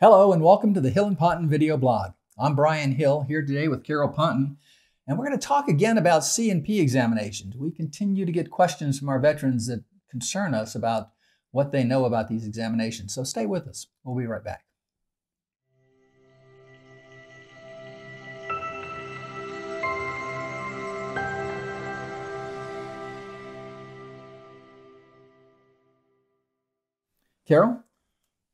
Hello and welcome to the Hill and Ponton video blog. I'm Brian Hill here today with Carol Ponton, and we're going to talk again about C&P examinations. We continue to get questions from our veterans that concern us about what they know about these examinations. So stay with us. We'll be right back. Carol?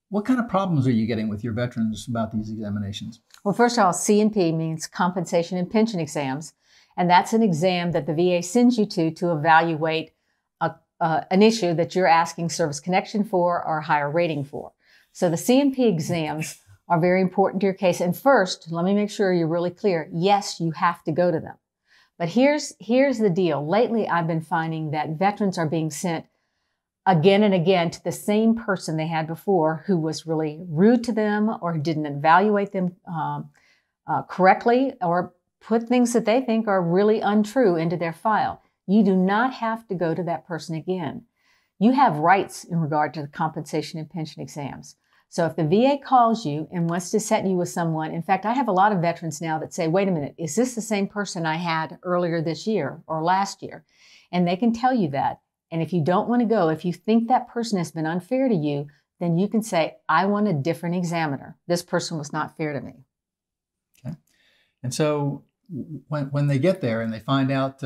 What kind of problems are you getting with your veterans about these examinations? Well, first of all, C&P means compensation and pension exams, and that's an exam that the VA sends you to evaluate an issue that you're asking service connection for or higher rating for. So the C&P exams are very important to your case. And first, let me make sure you're really clear. Yes, you have to go to them. But here's the deal. Lately, I've been finding that veterans are being sent again and again to the same person they had before who was really rude to them or didn't evaluate them correctly or put things that they think are really untrue into their file. You do not have to go to that person again. You have rights in regard to the compensation and pension exams. So if the VA calls you and wants to set you with someone, in fact, I have a lot of veterans now that say, wait a minute, is this the same person I had earlier this year or last year? And they can tell you that. And if you don't want to go, if you think that person has been unfair to you, then you can say, I want a different examiner. This person was not fair to me. Okay. And so when they get there and they find out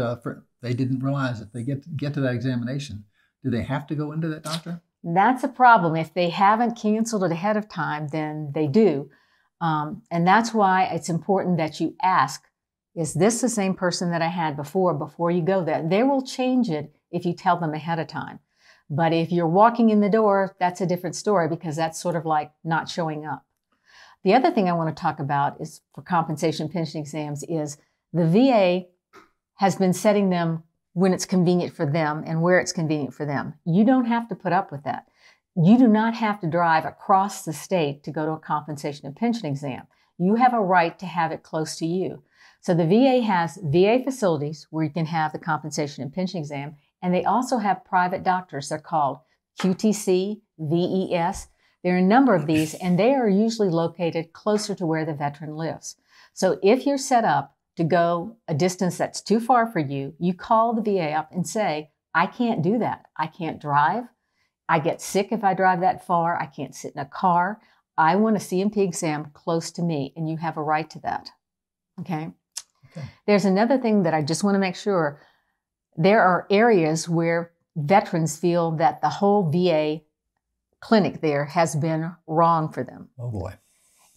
they didn't realize if they get to that examination, do they have to go into that doctor? That's a problem. If they haven't canceled it ahead of time, then they do. And that's why it's important that you ask, is this the same person that I had before you go there? They will change it if you tell them ahead of time. But if you're walking in the door, that's a different story because that's sort of like not showing up. The other thing I want to talk about is for compensation pension exams is the VA has been setting them when it's convenient for them and where it's convenient for them. You don't have to put up with that. You do not have to drive across the state to go to a compensation and pension exam. You have a right to have it close to you. So the VA has VA facilities where you can have the compensation and pension exam, and they also have private doctors. They're called QTC, VES. There are a number of these, and they are usually located closer to where the veteran lives. So if you're set up to go a distance that's too far for you, you call the VA up and say, I can't do that. I can't drive. I get sick if I drive that far. I can't sit in a car. I want a C&P exam close to me, and you have a right to that. Okay? There's another thing that I just want to make sure. There are areas where veterans feel that the whole VA clinic there has been wrong for them. Oh boy.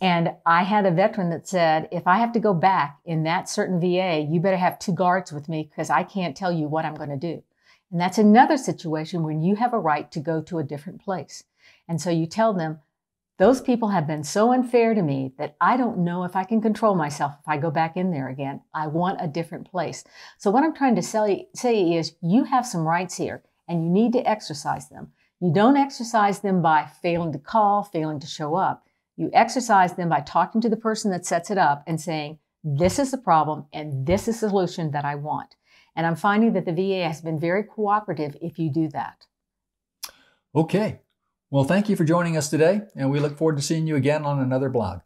And I had a veteran that said, if I have to go back in that certain VA, you better have 2 guards with me because I can't tell you what I'm going to do. And that's another situation when you have a right to go to a different place. And so you tell them, those people have been so unfair to me that I don't know if I can control myself if I go back in there again. I want a different place. So what I'm trying to say is you have some rights here and you need to exercise them. You don't exercise them by failing to call, failing to show up. You exercise them by talking to the person that sets it up and saying, this is the problem and this is the solution that I want. And I'm finding that the VA has been very cooperative if you do that. Okay. Well, thank you for joining us today, and we look forward to seeing you again on another blog.